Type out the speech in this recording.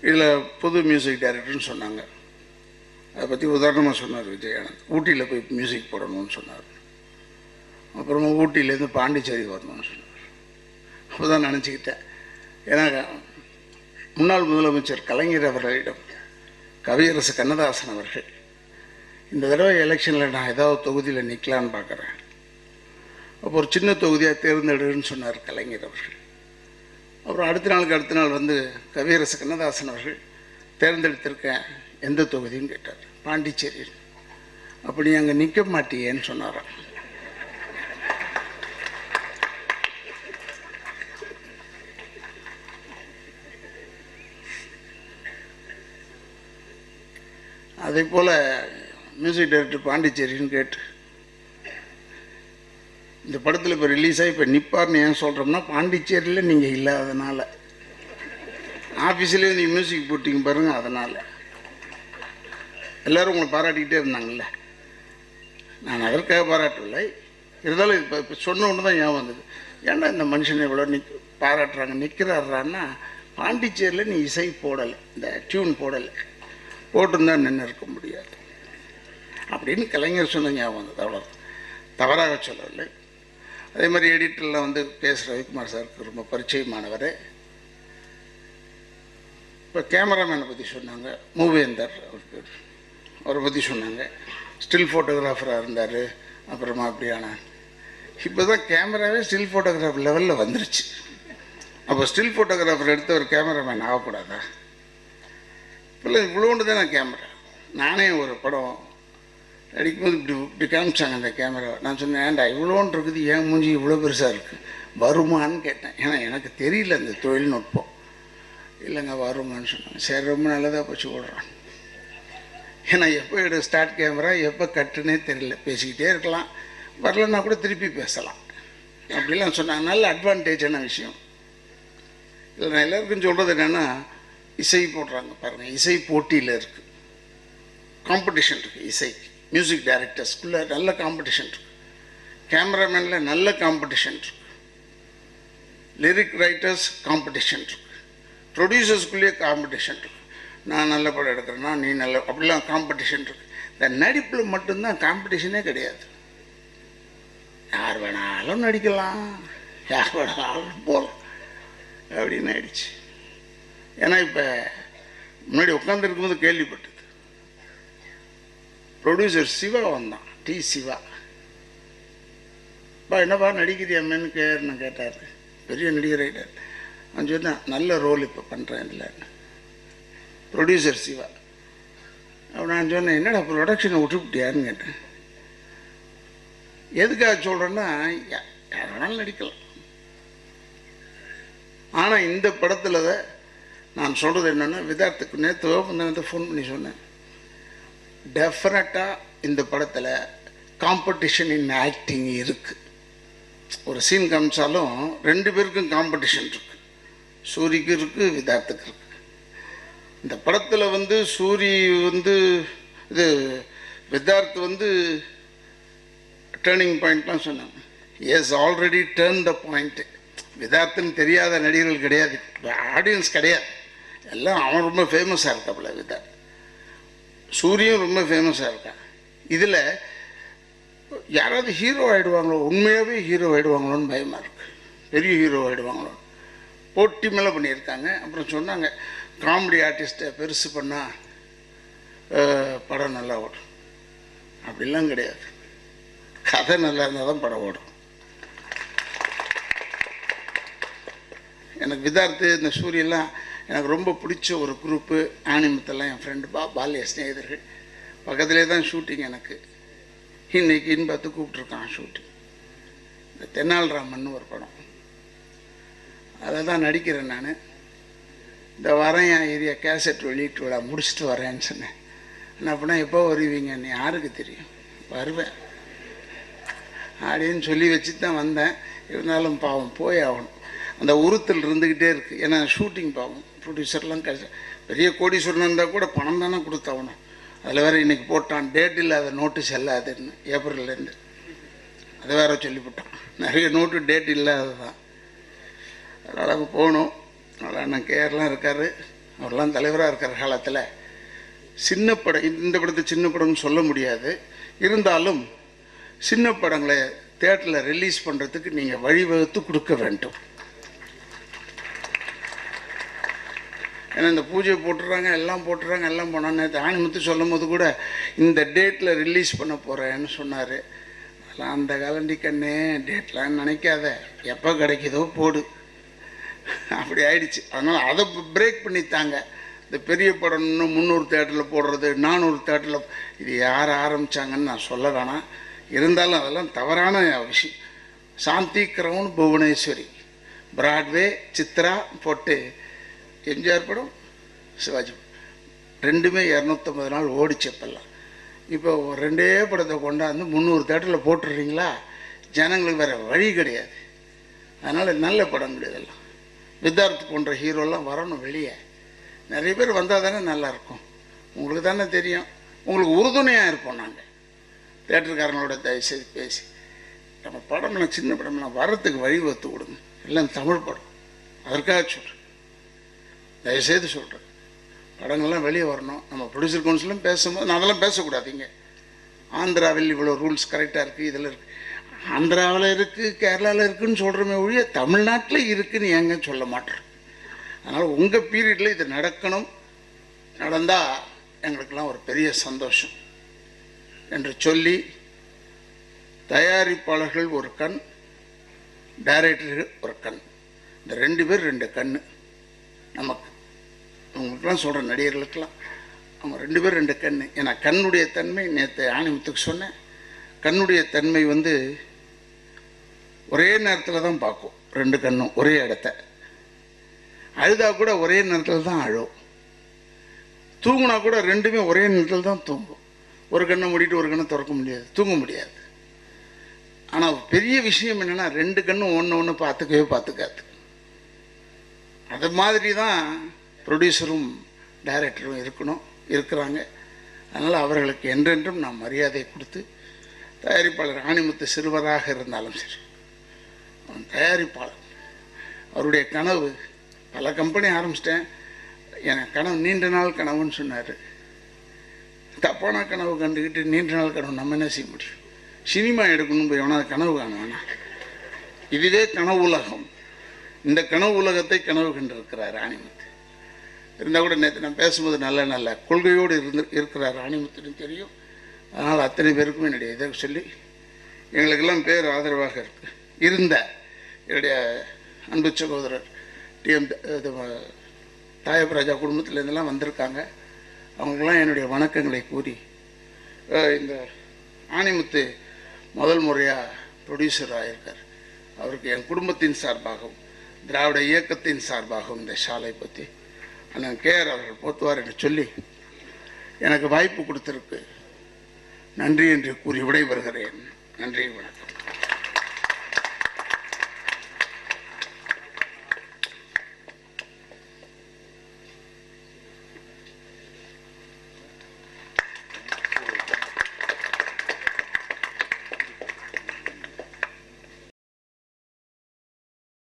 இதில் புது மியூசிக் டைரக்டர்னு சொன்னாங்க. அதை பற்றி உதாரணமாக சொன்னார் விஜயானந்த். ஊட்டியில் போய் மியூசிக் போடணும்னு சொன்னார். அப்புறமா ஊட்டியிலேருந்து பாண்டிச்சேரி வரணும்னு சொன்னார். அப்போ தான் நினச்சிக்கிட்டேன், ஏன்னா முன்னாள் முதலமைச்சர் கலைஞர் அவர்களிடம் கவியரசு கண்ணதாசன் அவர்கள் இந்த தடவை எலெக்ஷனில் நான் ஏதாவது தொகுதியில் நிற்கலான்னு பார்க்குறேன், அப்போ ஒரு சின்ன தொகுதியாக தேர்ந்தெடுன்னு சொன்னார் கலைஞர் அவர்கள். அப்புறம் அடுத்த நாள் வந்து கவியரசு கண்ணதாசன் அவர்கள் தேர்ந்தெடுத்திருக்கேன் எந்த தொகுதின்னு கேட்டார். பாண்டிச்சேரி. அப்படி அங்கே நிற்க மாட்டியேன்னு சொன்னாராம். அதே போல் மியூசிக் டைரக்டர் பாண்டிச்சேரின்னு கேட்டு இந்த படத்தில் இப்போ ரிலீஸ் ஆகி இப்போ நிற்பார்னு ஏன் சொல்கிறோம்னா, பாண்டிச்சேரியில் நீங்கள் இல்லாதனால. ஆஃபீஸ்லேயே நீங்கள் மியூசிக் போட்டிங்க பாருங்கள், அதனால் எல்லோரும் உங்களை பாராட்டிக்கிட்டே இருந்தாங்கல்ல. நான் அதற்காக பாராட்டவில்லை, இருந்தாலும் இப்போ சொன்ன ஒன்று தான் ஞாபகம் வந்தது. ஏன்னா இந்த மனுஷனை இவ்வளோ பாராட்டுறாங்க, நிற்கிறாரான்னா பாண்டிச்சேரியில் நீ இசை போடலை, இந்த டியூன் போடலை, போட்டுருந்தால் நின்று இருக்க முடியாது அப்படின்னு கலைஞர் சொன்ன ஞாபகம் வந்தது. அவ்வளோ தவறாக சொல்லவில்லை. அதே மாதிரி எடிட்டரில் வந்து பேசுகிற ரவிக்குமார் சாருக்கு ரொம்ப பரிச்சயமானவர். இப்போ கேமராமேனை பற்றி சொன்னாங்க, மூவேந்தர் அவர் பேர், அவரை பற்றி சொன்னாங்க. ஸ்டில் ஃபோட்டோகிராஃபராக இருந்தார், அப்புறமா அப்படியான. இப்போ தான் கேமராவே ஸ்டில் ஃபோட்டோகிராஃபர் லெவலில் வந்துருச்சு. அப்போ ஸ்டில் ஃபோட்டோகிராஃபர் எடுத்து ஒரு கேமராமேன் ஆகக்கூடாதா? இப்போல்லாம் இவ்வளோண்டு தான் நான் கேமரா. நானே ஒரு படம் அடிக்கும்போது இப்படி காமிச்சாங்க அந்த கேமரா. நான் சொன்னேன், ஏன்டா இவ்வளோன்னு இருக்குது, ஏன் மூஞ்சி இவ்வளோ பெருசாக இருக்குது, வருமானு கேட்டேன். ஏன்னா எனக்கு தெரியல அந்த தொழில்நுட்பம். இல்லைங்க வருமானு சொன்னாங்க. சரி, ரொம்ப நல்லதாக போச்சு ஓடுறான். ஏன்னா எப்போ ஸ்டார்ட் கேமரா எப்போ கட்டுன்னே தெரியல, பேசிக்கிட்டே இருக்கலாம், வரலன்னா கூட திருப்பி பேசலாம் அப்படிலாம் சொன்னாங்க. நல்ல அட்வான்டேஜான விஷயம். இல்லை நான் எல்லாருக்கும் சொல்கிறது என்னென்னா, இசை போடுறாங்க பாருங்கள், இசை போட்டியில் இருக்குது, காம்படிஷன் இருக்குது. இசை மியூசிக் டைரக்டர்ஸ்குள்ளே நல்ல காம்படிஷன் இருக்குது, கேமராமேனில் நல்ல காம்படிஷன் இருக்குது, லிரிக் ரைட்டர்ஸ் காம்படிஷன் இருக்குது, ப்ரொடியூசர்ஸ்குள்ளேயே காம்படிஷன் இருக்குது. நான் நல்ல படம் எடுக்கிறேன்னா நீ நல்ல, அப்படிலாம் காம்படிஷன் இருக்குது. இந்த நடிப்பில் மட்டும்தான் காம்படிஷனே கிடையாது. யார் வேணாலும் நடிக்கலாம், யார் வேணாலும் போகலாம் அப்படின்னு ஆயிடுச்சு. ஏன்னா இப்போ முன்னாடி உட்காந்துருக்கும்போது கேள்விப்பட்டது, ப்ரொடியூசர் சிவா வந்தான், டி சிவா. என்னப்பா நடிக்கிறியாமேன்னு நான் கேட்டார். பெரிய நடிகர் ஆகிட்டார். நான் சொன்னேன், நல்ல ரோல் இப்போ பண்ணுறேன் இதில். ப்ரொடியூசர் சிவா. அப்போ நான் சொன்னேன், என்னடா ப்ரொடக்ஷனை விட்டுவிட்டியான்னு கேட்டேன். எதுக்காக சொல்கிறேன்னா, யார் வேணாலும் நடிக்கலாம். ஆனால் இந்த படத்தில் நான் சொல்கிறது என்னென்னா, விதார்த்துக்கு நேற்று ஃபோன் பண்ணி சொன்னேன், டெஃபினட்டாக இந்த படத்தில் காம்படிஷன் இன் ஆக்டிங் இருக்குது. ஒரு சீன் காமிச்சாலும் ரெண்டு பேருக்கும் காம்படிஷன் இருக்குது. சூரிக்கு இருக்குது, விதார்த்துக்கு இருக்குது. இந்த படத்தில் வந்து சூரி வந்து இது விதார்த் வந்து டேர்னிங் பாயிண்ட்லாம் சொன்னாங்க. Yes, already turn the point. விதார்த்துன்னு தெரியாத நடிகர்கள் கிடையாது, ஆடியன்ஸ் கிடையாது, எல்லாம் அவன் ரொம்ப ஃபேமஸாக இருக்காப்புல விதார்த். சூரியும் ரொம்ப ஃபேமஸாக இருக்கான். இதில் யாராவது ஹீரோ ஆகிடுவாங்களோ, உண்மையாகவே ஹீரோ ஆகிடுவாங்களோன்னு பயமாக இருக்குது. பெரிய ஹீரோ ஆகிடுவாங்களோ போட்டி மேலே பண்ணியிருக்காங்க. அப்புறம் சொன்னாங்க, காமெடி ஆர்டிஸ்ட்டை பெருசு பண்ணால் படம் நல்லா ஓடும். அப்படிலாம் கிடையாது, கதை நல்லா இருந்தால் தான் படம் ஓடும். எனக்கு விதார்த்து இந்த சூரியெல்லாம் எனக்கு ரொம்ப பிடிச்ச ஒரு குரூப்பு. ஆனிமத்தெல்லாம் என் ஃப்ரெண்டு பால்ய ஸ்நேகிதர்கள். பக்கத்துலேயே தான் ஷூட்டிங். எனக்கு இன்னைக்குன்னு பார்த்து கூப்பிட்ருக்கான் ஷூட்டிங். இந்த தென்னாலிராமன் ஒரு படம், அதை தான் நடிக்கிறேன் நான். இந்த வரேன் என் ஏரியா கேசட் வெளியிட்டு விட முடிச்சுட்டு வரேன்னு சொன்னேன். என்ன அப்படின்னா, எப்போ வருவீங்கன்னு யாருக்கு தெரியும், வருவேன் அப்படின்னு சொல்லி வச்சுட்டு தான் வந்தேன். இருந்தாலும் பாவம் போய் ஆகணும், அந்த உறுத்தல் இருந்துக்கிட்டே இருக்குது. ஏன்னா ஷூட்டிங் பாவம், ப்ரொடியூசர்லாம் பெரிய கோடீஸ்வரன் இருந்தால் கூட பணம் தானே கொடுத்தாகணும். அதில் வேறு இன்றைக்கி போட்டான், டேட் இல்லாத நோட்டு செல்லாதுன்னு, ஏப்ரல்லேருந்து. அதை வேற சொல்லிவிட்டான், நிறைய நோட்டு டேட் இல்லாத தான். அதனால் அங்கே போகணும். அதனால் நான் கேர்லாம் இருக்கார், அவரெல்லாம் தலைவராக இருக்கிற காலத்தில் சின்ன படம், இந்த படத்தை சின்ன படம்னு சொல்ல முடியாது, இருந்தாலும் சின்ன படங்களை தியேட்டரில் ரிலீஸ் பண்ணுறதுக்கு நீங்கள் வழிவகுத்து கொடுக்க வேண்டும். ஏன்னா இந்த பூஜை போட்டுறாங்க, எல்லாம் போட்டுறாங்க, எல்லாம் போனான்னு ஆணிமுத்து சொல்லும் போது கூட இந்த டேட்டில் ரிலீஸ் பண்ண போகிறேன்னு சொன்னார். அதெல்லாம் அந்த காலண்டி கண்ணே, டேட்லாம் நினைக்காத, எப்போ கிடைக்குதோ போடு, அப்படி ஆயிடுச்சு. அதனால் அதை பிரேக் பண்ணித்தாங்க. இந்த பெரிய படம் இன்னும் 300 தேட்டரில் போடுறது, 400 தேட்டரில், இது யார் ஆரம்பித்தாங்கன்னு நான் சொல்ல வேணாம். இருந்தாலும் அதெல்லாம் தவறான விஷயம். சாந்தி கிரவுன் புவனேஸ்வரி, பிராட்வே, சித்ரா போட்டு எம்ஜிஆர் படம், சிவாஜி ரெண்டுமே 250 நாள் ஓடிச்சப்பெல்லாம். இப்போ ரெண்டே படத்தை கொண்டாந்து 300 தேட்டரில் போட்டுடுறீங்களா? ஜனங்களுக்கு வேறு வழி கிடையாது. அதனால் நல்ல படம் கிடையாதுல்லாம். வித்தார்த் போன்ற ஹீரோலாம் வரணும் வெளியே. நிறைய பேர் வந்தால் தானே நல்லாயிருக்கும். உங்களுக்கு தானே தெரியும். உங்களுக்கு உறுதுணையாக இருப்போம் நாங்கள். தேட்டருக்காரங்களோட தயவுசெய்து பேசி நம்ம படம்லாம் சின்ன படம்லாம் வரத்துக்கு வழிவகுத்து கொடுங்க. எல்லாம் தமிழ் படம், அதற்காக சொல்கிறேன், தயவுசெய்து சொல்கிறேன். படங்கள்லாம் வெளியே வரணும். நம்ம ப்ரொடியூசர் கவுன்சிலும் பேசும்போது நான் அதெல்லாம் பேசக்கூடாதீங்க. ஆந்திராவில் இவ்வளோ ரூல்ஸ் கரெக்டாக இருக்குது, இதில் இருக்குது, ஆந்திராவில் இருக்குது, கேரளாவில் இருக்குதுன்னு சொல்கிறோமே ஒழிய தமிழ்நாட்டில் இருக்குதுன்னு ஏங்க சொல்ல மாட்டேன். அதனால் உங்கள் பீரியடில் இது நடக்கணும். நடந்தால் எங்களுக்கெல்லாம் ஒரு பெரிய சந்தோஷம் என்று சொல்லி, தயாரிப்பாளர்கள் ஒரு கண், டைரக்டர்கள் ஒரு கண், இந்த 2 பேர் 2 கண் நமக்கு. அவங்களுக்கெல்லாம் சொல்கிற நடிகர்களுக்கெல்லாம் அவங்க 2 பேர் 2 கண். ஏன்னா கண்ணுடைய தன்மை, நேற்று ஆணிமுத்துக்கு சொன்னேன், கண்ணுடைய தன்மை வந்து ஒரே நேரத்தில் தான் பார்க்கும். 2 கண்ணும் ஒரே இடத்த. அழுதா கூட ஒரே நேரத்தில் தான் அழும். தூங்கினா கூட 2மே ஒரே நேரத்தில் தான் தூங்கும். ஒரு கண்ணை மூடிட்டு ஒரு கண்ணை திறக்க முடியாது, தூங்க முடியாது. ஆனால் பெரிய விஷயம் என்னென்னா 2 கண்ணும் ஒன்று பார்த்துக்காது. அது மாதிரி தான் ப்ரொடியூசரும் டைரக்டரும் இருக்கிறாங்க. அதனால் அவர்களுக்கு என்றென்றும் நான் மரியாதை கொடுத்து, தயாரிப்பாளர் ஆணிமுத்து சிறுவராக இருந்தாலும் சரி, அவன் தயாரிப்பாளர், அவருடைய கனவு, பல கம்பெனி ஆரம்பிச்சிட்டேன், என் கனவு நீண்ட நாள் கனவுன்னு சொன்னார். தப்பான கனவு கண்டுக்கிட்டு நீண்ட நாள் கனவு நம்ம என்ன செய்ய முடியும்? சினிமா எடுக்கணும் போய் வேணா கனவு காணுவானா? இதுவே கனவு உலகம். இந்த கனவு உலகத்தை கனவு கண்டிருக்கிறார் ஆணிமுத்து. இருந்தால் கூட நேற்று நான் பேசும்போது நல்ல கொள்கையோடு இருக்கிறார் ஆணிமுத்துன்னு தெரியும். அதனால் அத்தனை பேருக்கும் என்னுடைய இதை சொல்லி, எங்களுக்கெல்லாம் பேர் ஆதரவாக இருந்த என்னுடைய அன்பு சகோதரர் டிஎம் தாயப்ராஜா குடும்பத்திலேருந்தெல்லாம் வந்திருக்காங்க. அவங்களுக்கெல்லாம் என்னுடைய வணக்கங்களை கூறி, இந்த ஆணிமுத்து முதல் முறையாக ப்ரொடியூசராக இருக்கார். அவருக்கு என் குடும்பத்தின் சார்பாகவும் திராவிட இயக்கத்தின் சார்பாகவும் இந்த ஷாலை பற்றி அண்ணன் கேஆர் அவர்கள் போத்துவார் என்று சொல்லி எனக்கு வாய்ப்பு கொடுத்திருக்கு நன்றி என்று கூறி விடைபெறுகிறேன். நன்றி, வணக்கம்.